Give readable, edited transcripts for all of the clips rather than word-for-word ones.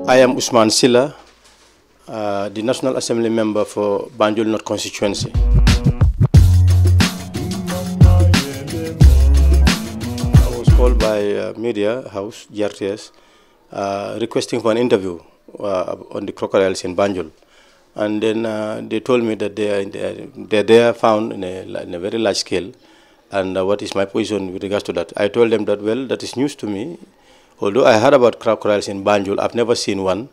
I am Usman Silla, the National Assembly member for Banjul North constituency. I was called by media house, GRTS, requesting for an interview on the crocodiles in Banjul. And then they told me that they are found in a very large scale, and what is my position with regards to that. I told them that, well, that is news to me. Although I heard about crocodiles in Banjul, I've never seen one,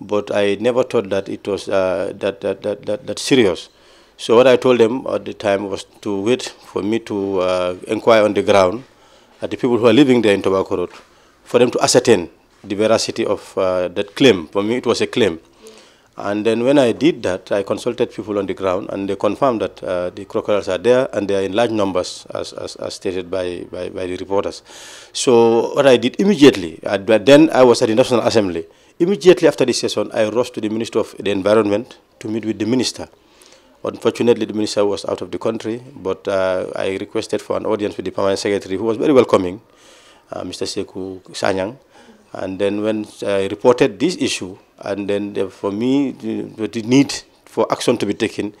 but I never thought that it was that serious. So what I told them at the time was to wait for me to inquire on the ground at the people who are living there in Tobacco Road, for them to ascertain the veracity of that claim. For me, it was a claim. And then when I did that, I consulted people on the ground, and they confirmed that the crocodiles are there, and they are in large numbers, as stated by the reporters. So what I did immediately, then I was at the National Assembly. Immediately after the session, I rushed to the Minister of the Environment to meet with the minister. Unfortunately, the minister was out of the country, but I requested for an audience with the Permanent Secretary, who was very welcoming, Mr. Sekou Sanyang. And then when I reported this issue, and then for me, the need for action to be taken,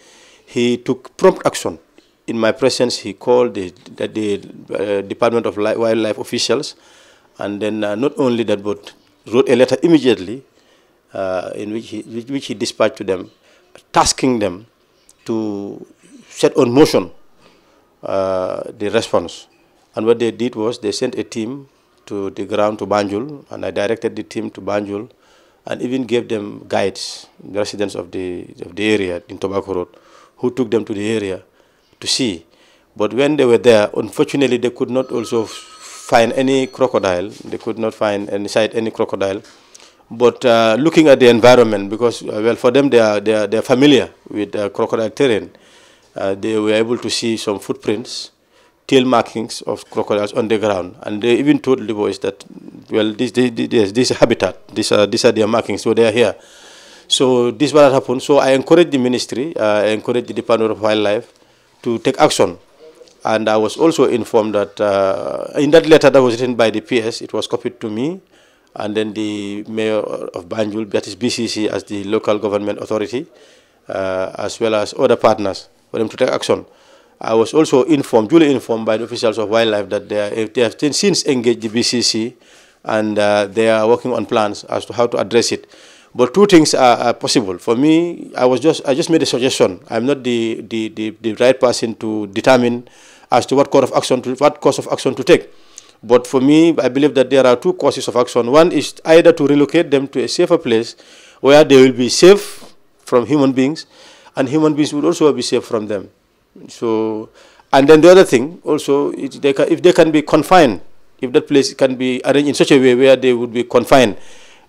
he took prompt action. In my presence, he called the Department of Wildlife officials, and then not only that, but wrote a letter immediately in which he dispatched to them, tasking them to set on motion the response. And what they did was they sent a team to the ground to Banjul, and I directed the team to Banjul, and even gave them guides, the residents of the area in Tobacco Road, who took them to the area to see. But when they were there, unfortunately, they could not also find any crocodile. They could not find any crocodile. But looking at the environment, because well, for them they are familiar with crocodile terrain, they were able to see some footprints, tail markings of crocodiles on the ground, and they even told the boys that, well, this is habitat, these are their markings, so they are here. So this is what happened. So I encouraged the ministry, I encouraged the Department of Wildlife to take action, and I was also informed that in that letter that was written by the PS, it was copied to me, and then the mayor of Banjul, that is BCC as the local government authority, as well as other partners, for them to take action. I was also informed, duly informed by the officials of wildlife that they have since engaged the BCC, and they are working on plans as to how to address it. But two things are possible. For me, I just made a suggestion. I'm not the right person to determine as to what course of action to take. But for me, I believe that there are two courses of action. One is either to relocate them to a safer place where they will be safe from human beings, and human beings would also be safe from them. So, and then the other thing also, if they can be confined, if that place can be arranged in such a way where they would be confined,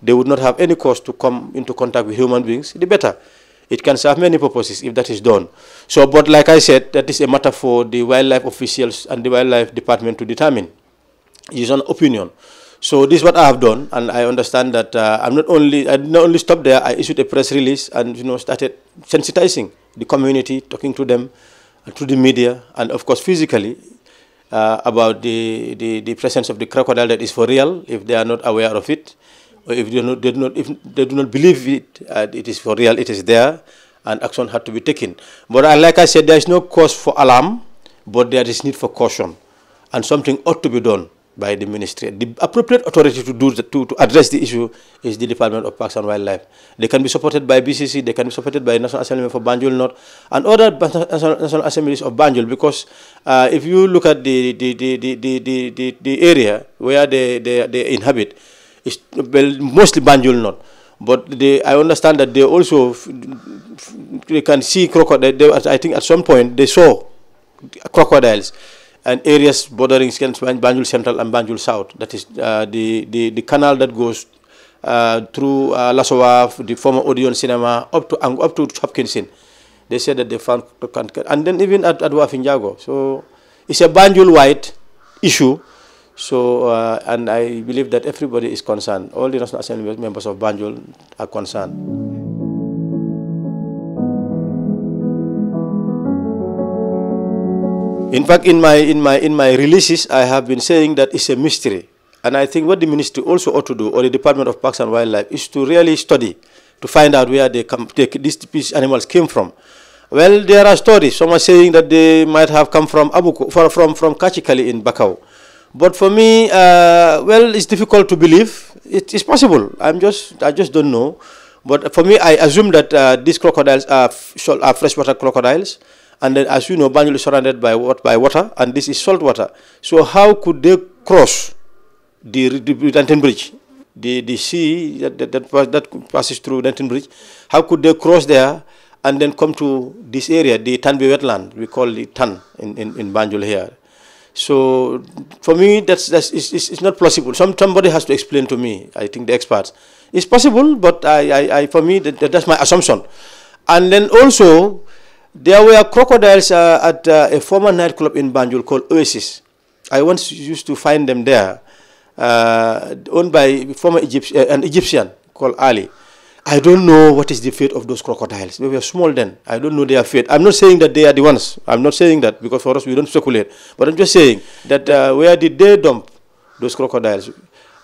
they would not have any cause to come into contact with human beings, the better. It can serve many purposes if that is done. So, but like I said, that is a matter for the wildlife officials and the wildlife department to determine. It is an opinion. So this is what I have done, and I understand that I did not only stop there. I issued a press release and started sensitizing the community, talking to them, through the media, and of course physically, about the presence of the crocodile that is for real, if they are not aware of it, or if they do not believe it, it is for real, it is there, and action had to be taken. But like I said, there is no cause for alarm, but there is need for caution, and something ought to be done by the ministry. The appropriate authority to address the issue is the Department of Parks and Wildlife. They can be supported by BCC, they can be supported by National Assembly for Banjul North, and other National Assemblies of Banjul, because if you look at the area where they inhabit, it's mostly Banjul North. But I understand that they can see crocodiles. I think at some point they saw crocodiles and areas bordering Banjul Central and Banjul South. That is the canal that goes through Lasowaf, the former Odeon Cinema, up to Hopkinson. They said that they found, and then even at Wafinjago. So it's a Banjul-wide issue. So, and I believe that everybody is concerned. All the National Assembly members of Banjul are concerned. In fact, in my releases, I have been saying that it's a mystery. And I think what the ministry also ought to do, or the Department of Parks and Wildlife, is to really study, to find out where these animals came from. Well, there are stories. Some are saying that they might have come from from Kachikali in Bakau. But for me, well, it's difficult to believe. It is possible. I just don't know. But for me, I assume that these crocodiles are freshwater crocodiles. And then, as you know, Banjul is surrounded by water, and this is salt water. So how could they cross the Danton Bridge, the sea that passes through Danton Bridge? How could they cross there and then come to this area, the Tanbe wetland? We call it Tan in Banjul here. So for me, it's not plausible. Somebody has to explain to me. I think the experts. It's possible, but for me, that's my assumption. And then also, there were crocodiles at a former nightclub in Banjul called Oasis. I once used to find them there, owned by an Egyptian called Ali. I don't know what is the fate of those crocodiles. They were small then. I don't know their fate. I'm not saying that they are the ones. I'm not saying that, because for us we don't speculate. But I'm just saying that where did they dump those crocodiles?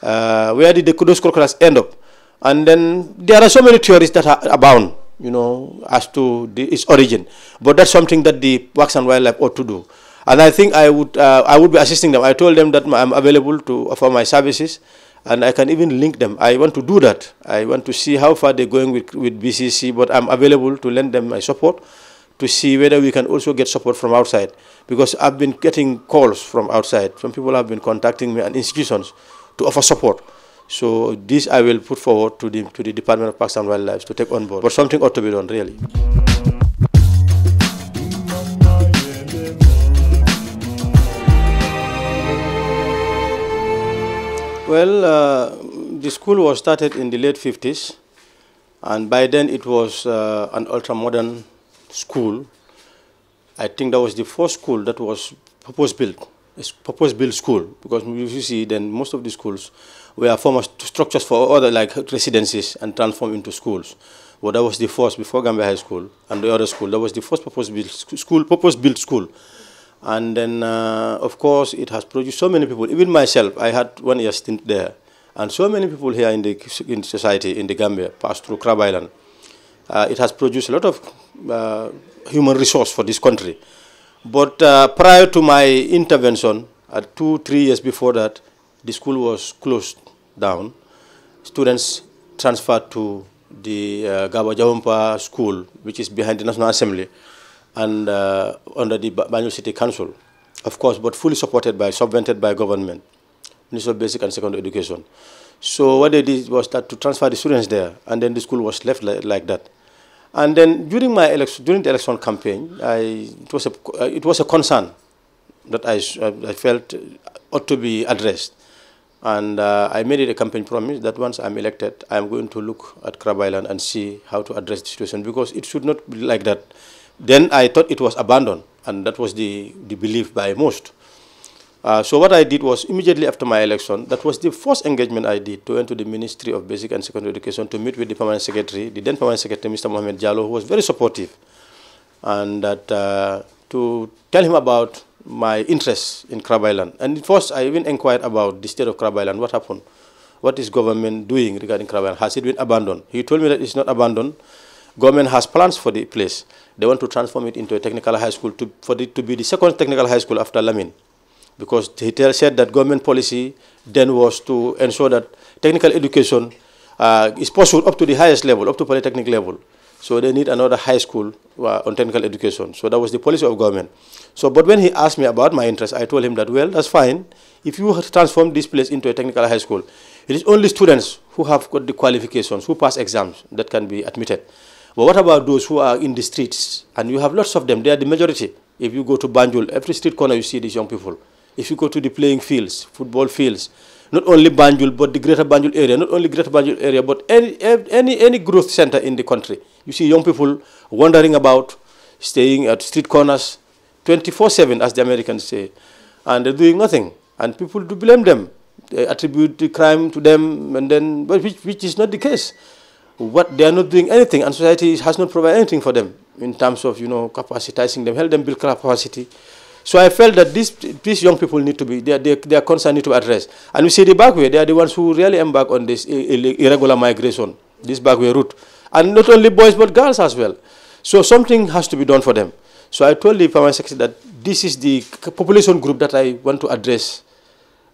Where did those crocodiles end up? And then there are so many theories that are abound, you know, as to its origin. But that's something that the Parks and Wildlife ought to do. And I think I would be assisting them. I told them that I'm available to offer my services, and I can even link them. I want to do that. I want to see how far they're going with BCC, but I'm available to lend them my support to see whether we can also get support from outside. Because I've been getting calls from outside. Some people have been contacting me and institutions to offer support. So this I will put forward to the Department of Parks and Wildlife to take on board. But something ought to be done, really. Well, the school was started in the late 50s, and by then it was an ultra-modern school. I think that was the first school that was purpose-built. It's purpose-built school, because you see then most of the schools were former structures for other like residences and transformed into schools. But that was the first, before Gambia High School and the other school, that was the first purpose-built school. And then, of course, it has produced so many people. Even myself, I had 1 year stint there. And so many people here in society, in the Gambia, passed through Crab Island. It has produced a lot of human resource for this country. But prior to my intervention, 2-3 years before that, the school was closed down. Students transferred to the Gaba Jawampa School, which is behind the National Assembly, and under the Banjul City Council, of course, but fully supported by, subvented by government, Ministry of Basic and Secondary Education. So what they did was that to transfer the students there, and then the school was left like that. And then during the election campaign, it was a concern that I felt ought to be addressed. And I made it a campaign promise that once I'm elected, I'm going to look at Crab Island and see how to address the situation, because it should not be like that. Then I thought it was abandoned, and that was the belief by most. So what I did was, immediately after my election, that was the first engagement I did, to enter the Ministry of Basic and Secondary Education to meet with the permanent secretary, the then permanent secretary, Mr. Mohamed Jallo, who was very supportive, and that to tell him about my interest in Crab Island. And first, I even inquired about the state of Crab Island. What happened? What is government doing regarding Crab Island? Has it been abandoned? He told me that it's not abandoned. Government has plans for the place. They want to transform it into a technical high school, for it to be the second technical high school after Lamin. Because he said that government policy then was to ensure that technical education is pursued up to the highest level, up to polytechnic level. So they need another high school on technical education. So that was the policy of government. So, but when he asked me about my interest, I told him that, well, that's fine. If you transform this place into a technical high school, it is only students who have got the qualifications, who pass exams, that can be admitted. But what about those who are in the streets? And you have lots of them. They are the majority. If you go to Banjul, every street corner you see these young people. If you go to the playing fields, football fields, not only Banjul, but the greater Banjul area, not only greater Banjul area, but any growth center in the country. You see young people wandering about, staying at street corners, 24/7, as the Americans say, and they're doing nothing. And people do blame them. They attribute the crime to them, and then, but which is not the case. What they are not doing anything, and society has not provided anything for them in terms of, you know, capacitizing them, help them build capacity. So I felt that these young people need to be, their concern need to be addressed. And we see the back way, they are the ones who really embark on this irregular migration, this back way route. And not only boys, but girls as well. So something has to be done for them. So I told the Permanent Secretary that this is the population group that I want to address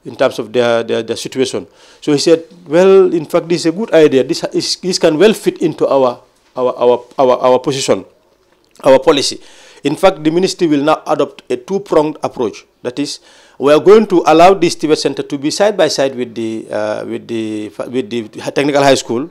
in terms of their situation. So he said, well, in fact, this is a good idea. This can well fit into our position, our policy. In fact, the ministry will now adopt a two-pronged approach. That is, we are going to allow this Tibet Center to be side by side with the technical high school.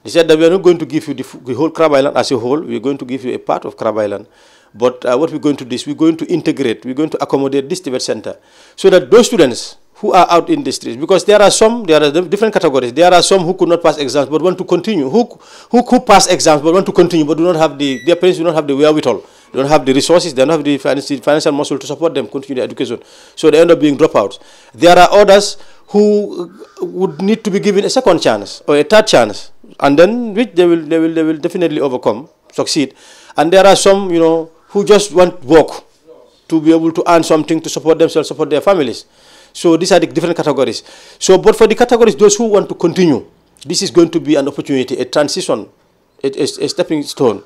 They said that we are not going to give you the whole Crab Island as a whole. We are going to give you a part of Crab Island. But what we're going to do is we're going to integrate, we're going to accommodate this Tibet Center so that those students who are out in the streets, because there are different categories. There are some who could not pass exams but want to continue, who pass exams but want to continue but do not have their parents do not have the wherewithal. They don't have the resources, they don't have the financial muscle to support them continue their education. So they end up being dropouts. There are others who would need to be given a second chance or a third chance, and then which they will definitely overcome, succeed. And there are some, you know, who just want work to be able to earn something to support themselves, support their families. So these are the different categories. So, but for the categories, those who want to continue, this is going to be an opportunity, a transition, a stepping stone.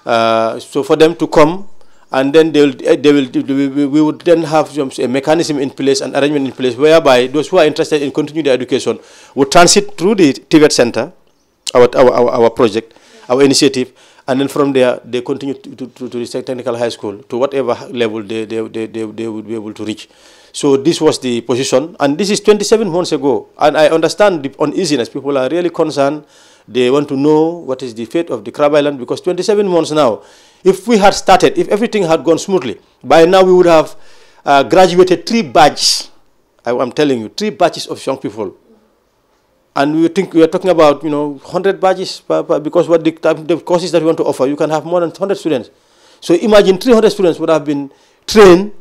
So for them to come, and then we would then have a mechanism in place, an arrangement in place, whereby those who are interested in continuing their education would transit through the Tibet Center, our project, our initiative, and then from there they continue to the technical high school to whatever level they would be able to reach. So this was the position, and this is 27 months ago, and I understand the uneasiness. People are really concerned. They want to know what is the fate of the Crab Island, because 27 months now, if we had started, if everything had gone smoothly, by now we would have graduated 3 batches. I'm telling you, 3 batches of young people. And we are talking about, you know, 100 batches, because what the courses that we want to offer, you can have more than 100 students. So imagine 300 students would have been trained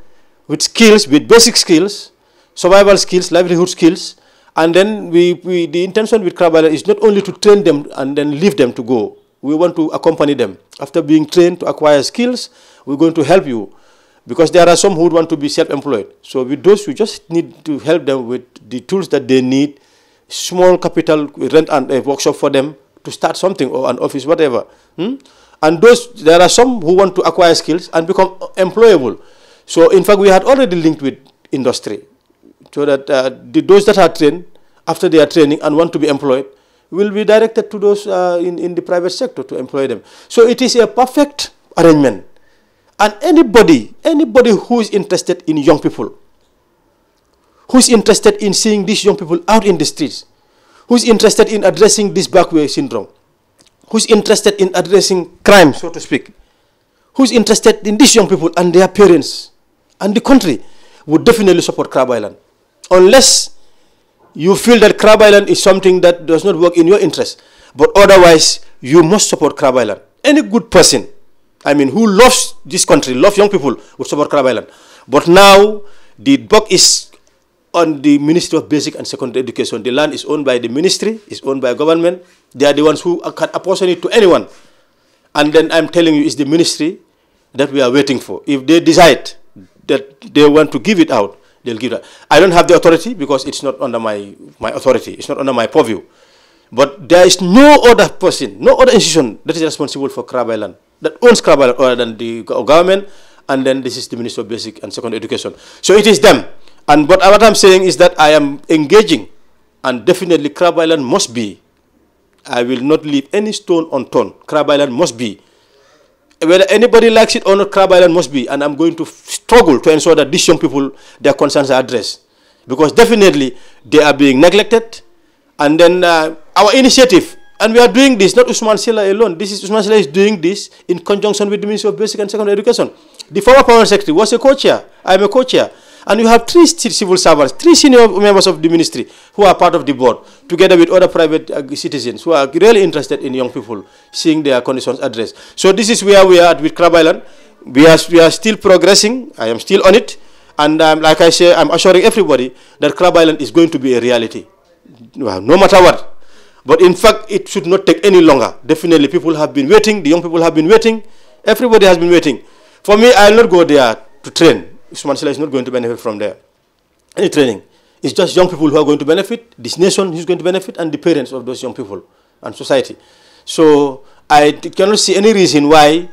with skills, with basic skills, survival skills, livelihood skills. And then the intention with Crab Island is not only to train them and then leave them to go. We want to accompany them. After being trained to acquire skills, we're going to help you. Because there are some who want to be self-employed. So with those, we just need to help them with the tools that they need, small capital, rent and a workshop for them to start something, or an office, whatever. And there are some who want to acquire skills and become employable. So in fact, we had already linked with industry, so that those that are trained, after they are training and want to be employed, will be directed to those in the private sector to employ them. So it is a perfect arrangement. And anybody who is interested in young people, who is interested in seeing these young people out in the streets, who is interested in addressing this backway syndrome, who is interested in addressing crime, so to speak, who is interested in these young people and their parents and the country, would definitely support Crab Island. Unless you feel that Crab Island is something that does not work in your interest. But otherwise, you must support Crab Island. Any good person, I mean, who loves this country, loves young people, would support Crab Island. But now, the buck is on the Ministry of Basic and Secondary Education. The land is owned by the ministry, is owned by government. They are the ones who can apportion it to anyone. And then I'm telling you, it's the ministry that we are waiting for. If they decide that they want to give it out, they'll give it out. I don't have the authority because it's not under my authority. It's not under my purview. But there is no other person, no other institution that is responsible for Crab Island, that owns Crab Island other than the government, and then this is the Ministry of Basic and Secondary Education. So it is them. But what I'm saying is that I am engaging, and definitely Crab Island must be. I will not leave any stone unturned. Crab Island must be. Whether anybody likes it or not, Crab Island must be. And I'm going to struggle to ensure that these young people, their concerns are addressed. Because definitely they are being neglected. And then our initiative, and we are doing this, not Usman Silla alone. Usman Silla is doing this in conjunction with the Ministry of Basic and Secondary Education. The former Permanent Secretary was a co-chair. I am a co-chair. And you have 3 civil servants, 3 senior members of the ministry who are part of the board, together with other private citizens who are really interested in young people, seeing their conditions addressed. So this is where we are at with Crab Island. We are still progressing. I am still on it. And like I say, I'm assuring everybody that Crab Island is going to be a reality, no matter what. But in fact, it should not take any longer. Definitely, people have been waiting. The young people have been waiting. Everybody has been waiting. For me, I will not go there to train. Sumansila is not going to benefit from there. Any training. It's just young people who are going to benefit, this nation is going to benefit, and the parents of those young people and society. So I cannot see any reason why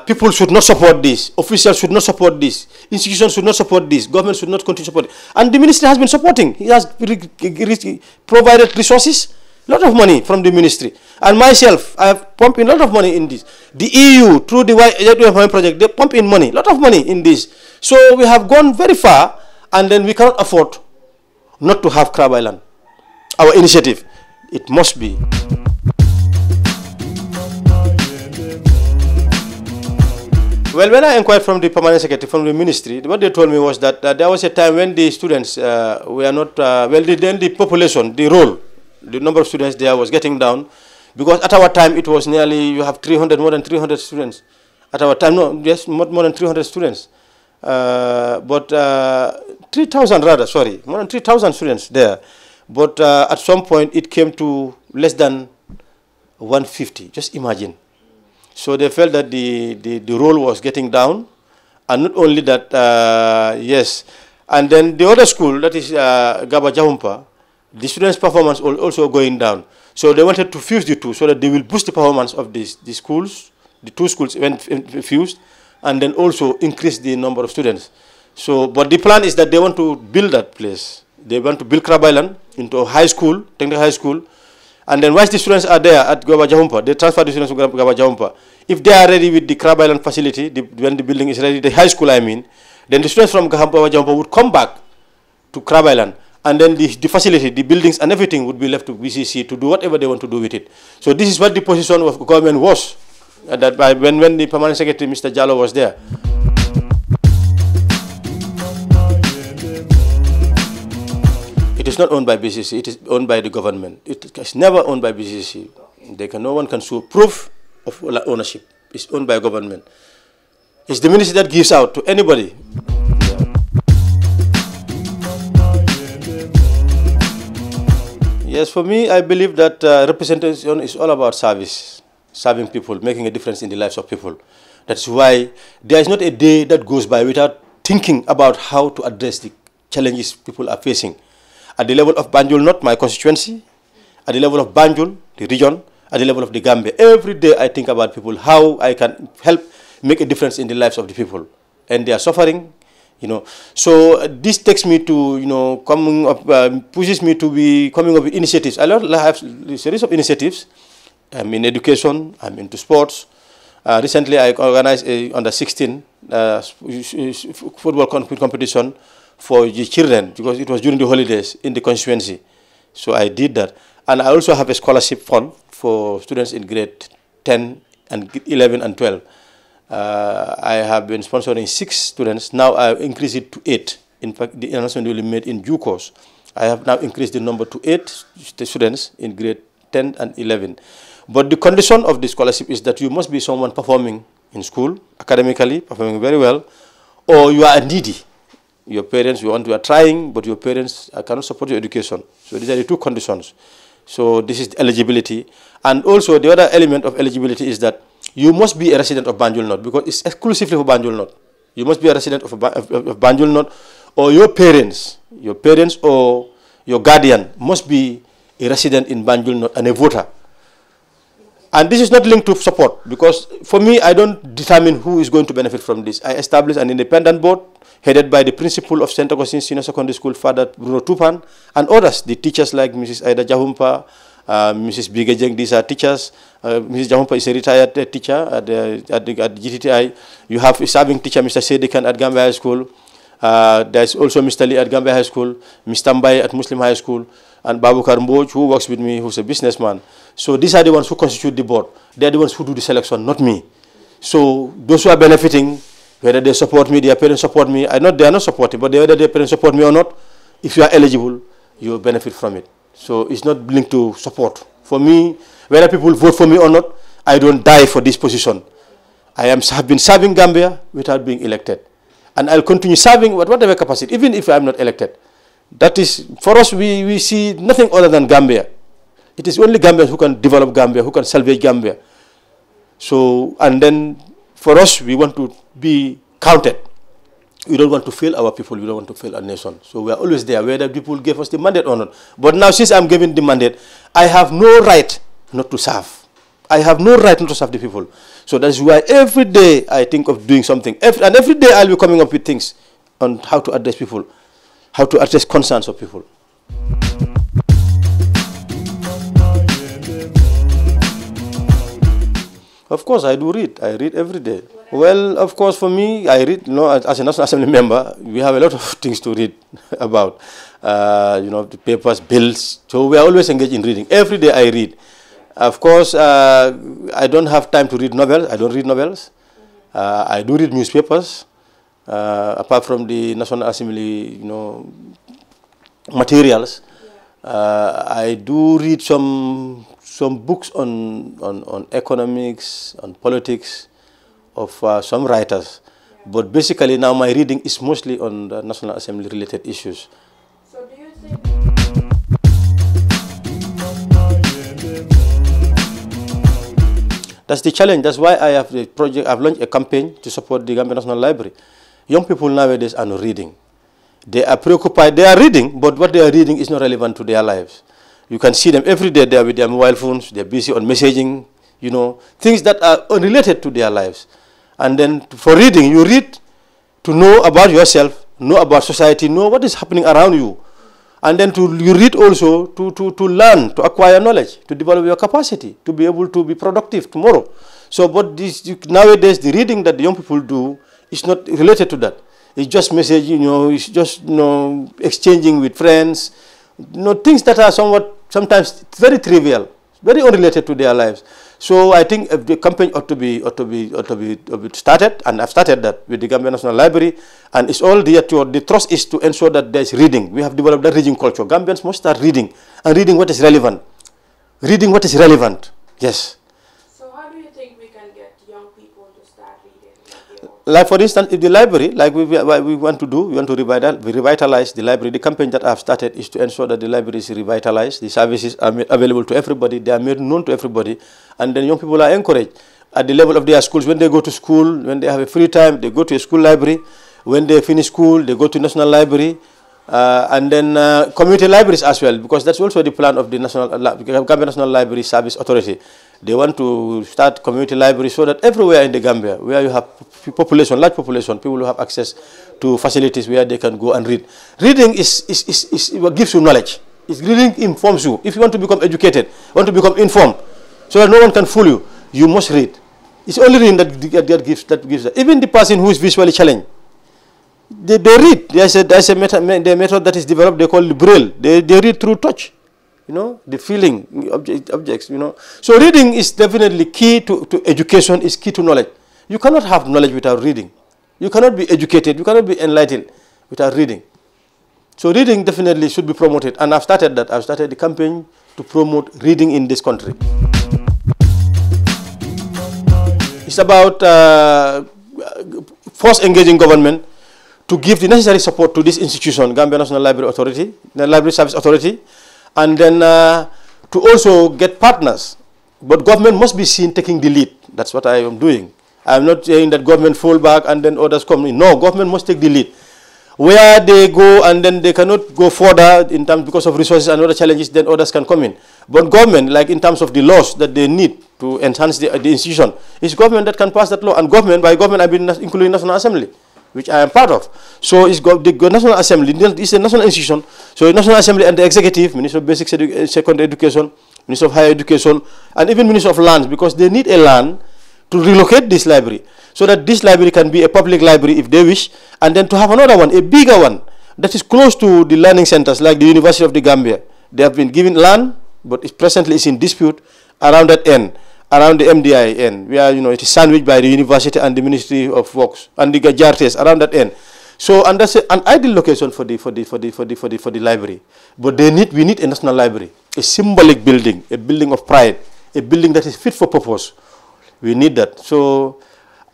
people should not support this, officials should not support this, institutions should not support this, government should not continue to support it. And the ministry has been supporting. He has provided resources, a lot of money from the ministry. And myself, I have pumped in a lot of money in this. The EU, through the YWF project, they pump in money, a lot of money in this. So we have gone very far, and then we cannot afford not to have Crab Island. Our initiative, it must be. Well, when I inquired from the permanent secretary, from the ministry, what they told me was that there was a time when the students were not, then the population, the number of students there was getting down, because at our time it was nearly, you have more than 300 students. At our time, no, yes, more than 300 students. But 3,000 rather, sorry, more than 3,000 students there. But at some point it came to less than 150, just imagine. So they felt that the role was getting down, and not only that, yes, and then the other school, that is Gaba Jahumpa, the students' performance was also going down. So they wanted to fuse the two so that they will boost the performance of the schools, the two schools went fused, and then also increase the number of students. So, but the plan is that they want to build that place. They want to build Crab Island into a high school, technical high school, and then once the students are there at Gaba Jahumpa, they transfer the students to Gaba Jahumpa. If they are ready with the Crab Island facility, when the building is ready, the high school I mean, then the students from Gaba Jahumpa would come back to Crab Island, and then the facility, the buildings and everything would be left to BCC to do whatever they want to do with it. So this is what the position of government was, that when the permanent secretary, Mr. Jallo, was there. It is not owned by BCC, it is owned by the government. It is never owned by BCC. No one can show proof of ownership. It's owned by government. It's the ministry that gives out to anybody. Yes, for me, I believe that representation is all about service, serving people, making a difference in the lives of people. That's why there is not a day that goes by without thinking about how to address the challenges people are facing. At the level of Banjul, not my constituency, at the level of Banjul, the region, at the level of the Gambia. Every day I think about people, how I can help make a difference in the lives of the people. And they are suffering, you know. So this takes me to, you know, coming up, pushes me to be coming up with initiatives. I have a series of initiatives. I'm in education, I'm into sports. Recently I organized a under-16 football competition for the children, because it was during the holidays in the constituency. So I did that. And I also have a scholarship fund for students in grade 10 and 11 and 12. I have been sponsoring 6 students. Now I increased it to 8. In fact, the announcement will be made in due course. I have now increased the number to 8 students in grade 10 and 11. But the condition of the scholarship is that you must be someone performing in school, academically, performing very well, or you are needy. Your parents, you are trying, but your parents cannot support your education. So these are the two conditions. So this is the eligibility. And also the other element of eligibility is that you must be a resident of Banjul North, because it's exclusively for Banjul North. You must be a resident of Banjul North, or your parents or your guardian must be a resident in Banjul North and a voter. And this is not linked to support, because for me, I don't determine who is going to benefit from this. I establish an independent board headed by the principal of St. Augustine Senior Secondary School, Father Bruno Tupan, and others, the teachers like Mrs. Aida Jahumpa, Mrs. Bigajeng, these are teachers. Mrs. Jahumpa is a retired teacher at GTTI. You have a serving teacher, Mr. Sedikan at Gambia High School. There's also Mr. Lee at Gambia High School, Mr. Mbai at Muslim High School, and Babukar Mboj, who works with me, who's a businessman. So these are the ones who constitute the board. They're the ones who do the selection, not me. So those who are benefiting, whether they support me, their parents support me, they are not supporting, but whether their parents support me or not, if you are eligible, you benefit from it. So it's not linked to support. For me, whether people vote for me or not, I don't die for this position. I have been serving Gambia without being elected. And I'll continue serving with whatever capacity, even if I'm not elected. That is, for us, we see nothing other than Gambia. It is only Gambians who can develop Gambia, who can salvage Gambia. So, and then for us, we want to be counted. we don't want to fail our people, we don't want to fail our nation. So we are always there, whether people gave us the mandate or not. But now, since I'm given the mandate, I have no right not to serve. I have no right not to serve the people. So that's why every day I think of doing something. And every day I'll be coming up with things on how to address people, how to address concerns of people. Of course, I do read. I read every day. Well, of course, for me, I read, as a National Assembly member, we have a lot of things to read about, the papers, bills. So we are always engaged in reading. Every day I read. Of course, I don't have time to read novels. I don't read novels. I do read newspapers, apart from the National Assembly, materials. I do read some books on economics, on politics, of some writers. But basically now my reading is mostly on the National Assembly related issues. So do you think... That's the challenge. That's why I have the project. I've launched a campaign to support the Gambia National Library. Young people nowadays are not reading. They are preoccupied. They are reading, but what they are reading is not relevant to their lives. You can see them every day. They are with their mobile phones. They're busy on messaging, things that are unrelated to their lives. And then for reading, you read to know about yourself, know about society, know what is happening around you. And then you read also to learn, to acquire knowledge, to develop your capacity, to be able to be productive tomorrow. So, but nowadays, the reading that the young people do is not related to that. It's just messaging, it's just, exchanging with friends, things that are sometimes very trivial, very unrelated to their lives. So I think the campaign ought to be started, and I've started that with the Gambia National Library, and it's all the thrust is to ensure that there's reading. We have developed that reading culture. Gambians must start reading, and reading what is relevant. Reading what is relevant, yes. So how do you think we can get young people to start reading? Like for instance, if the library, like we want to do, we want to revitalize the library. The campaign that I've started is to ensure that the library is revitalized. The services are made available to everybody. They are made known to everybody. And then young people are encouraged at the level of their schools. When they go to school, when they have a free time, they go to a school library. When they finish school, they go to National Library. And then community libraries as well, because that's also the plan of the Gambia National Library Service Authority. They want to start community libraries so that everywhere in the Gambia, where you have large population, people who have access to facilities where they can go and read. Reading is what gives you knowledge. Reading informs you. If you want to become educated, want to become informed, so that no one can fool you, you must read. It's only reading that gives that. Even the person who is visually challenged, they read. There's a method that is developed. They call it Braille. They read through touch. The feeling objects. So reading is definitely key to education. Is key to knowledge. You cannot have knowledge without reading. You cannot be educated. You cannot be enlightened without reading. So reading definitely should be promoted. And I've started that. I've started the campaign to promote reading in this country. It's about first engaging government to give the necessary support to this institution, Gambia National Library Authority, the Library Service Authority, and then to also get partners. But government must be seen taking the lead. That's what I am doing. I'm not saying that government fall back and then others come in. No, government must take the lead. Where they go and then they cannot go further in terms because of resources and other challenges, then others can come in. But government, like in terms of the laws that they need to enhance the institution, it's government that can pass that law. And government, by government, I mean including National Assembly, which I am part of. So it's the National Assembly, it's a national institution. So the National Assembly and the Executive, Minister of Basic Secondary Education, Minister of Higher Education, and even Minister of Lands, because they need a land to relocate this library, so that this library can be a public library if they wish, and then to have another one, a bigger one, that is close to the learning centers like the University of the Gambia. They have been given land, but it presently is in dispute around that end, around the MDI end, where it is sandwiched by the university and the Ministry of Works and the Gajartes around that end. So, and that's an ideal location for the library. But we need a national library, a symbolic building, a building of pride, a building that is fit for purpose. We need that. So,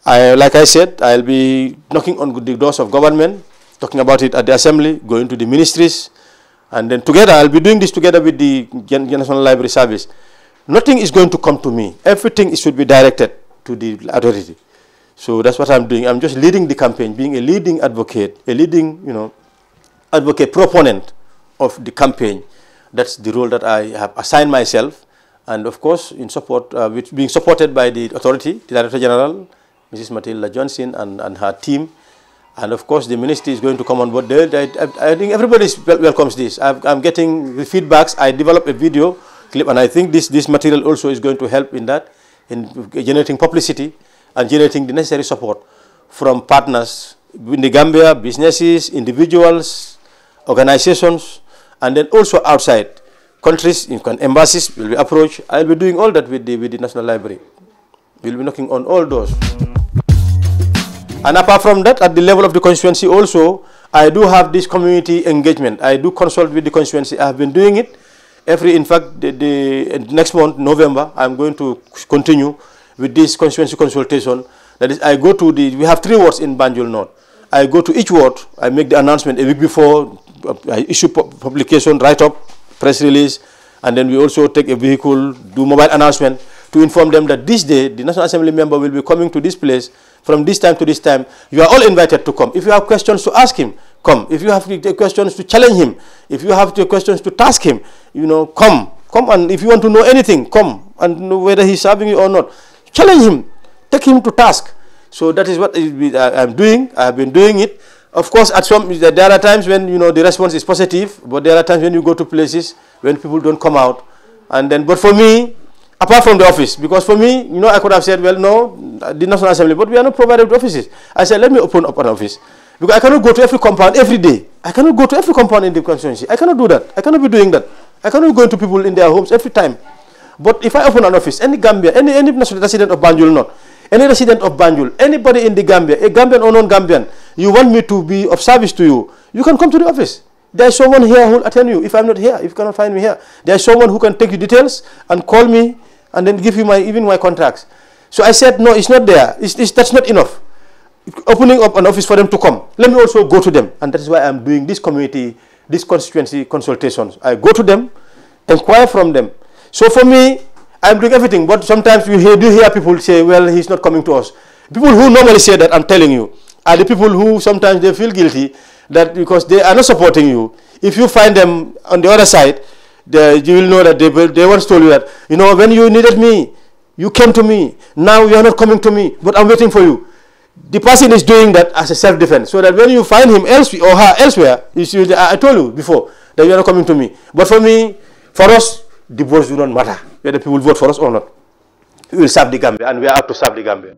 like I said, I'll be knocking on the doors of government, talking about it at the assembly, going to the ministries, and then together, I'll be doing this together with the National Library Service. Nothing is going to come to me. Everything should be directed to the authority. So that's what I'm doing. I'm just leading the campaign, being a leading advocate, a leading, advocate proponent of the campaign. That's the role that I have assigned myself, and of course, in support, with being supported by the authority, the Director General, Mrs. Matilda Johnson, and her team, and of course, the ministry is going to come on board. I think everybody welcomes this. I'm getting the feedbacks. I developed a video clip, and I think this material also is going to help in that, in generating publicity and generating the necessary support from partners in the Gambia, businesses, individuals, organizations, and then also outside countries, embassies will be approached. I'll be doing all that with the National Library. We'll be knocking on all doors. And apart from that, at the level of the constituency also, I do have this community engagement. I do consult with the constituency. I have been doing it. In fact, the next month, November, I'm going to continue with this constituency consultation. That is, I go to we have 3 wards in Banjul North. I go to each ward, I make the announcement a week before, I issue publication, write-up, press release, and then we also take a vehicle, do mobile announcement to inform them that this day, the National Assembly member will be coming to this place from this time to this time. You are all invited to come. If you have questions to ask him, come. If you have questions to challenge him, if you have questions to task him, come. Come, and if you want to know anything, come. And know whether he's serving you or not, challenge him. Take him to task. So that is what I'm doing. I have been doing it. Of course, there are times when the response is positive, but there are times when you go to places when people don't come out. And then, but for me, apart from the office, because for me, I could have said, well, no, the National Assembly, but we are not provided with offices. I said, let me open up an office, because I cannot go to every compound every day. I cannot go to every compound in the constituency. I cannot do that. I cannot be doing that. I cannot go into people in their homes every time. But if I open an office, any Gambia, any national resident of Banjul North, any resident of Banjul, anybody in the Gambia, a Gambian or non-Gambian, you want me to be of service to you, you can come to the office. There is someone here who will attend you if I'm not here, if you cannot find me here. There is someone who can take your details and call me and then give you even my contacts. So I said, no, it's not there. That's not enough. Opening up an office for them to come. Let me also go to them. And that is why I'm doing this constituency consultations. I go to them, inquire from them. So for me, I'm doing everything, but sometimes you do hear people say, well, he's not coming to us. People who normally say that, I'm telling you, are the people who sometimes they feel guilty that because they are not supporting you. If you find them on the other side, you will know that they once told you that, when you needed me, you came to me. Now you are not coming to me, but I'm waiting for you. The person is doing that as a self-defense, so that when you find him elsewhere or her elsewhere, I told you before that you are not coming to me. But for me, for us, the votes do not matter whether people vote for us or not. We will serve the Gambia, and we are out to serve the Gambia.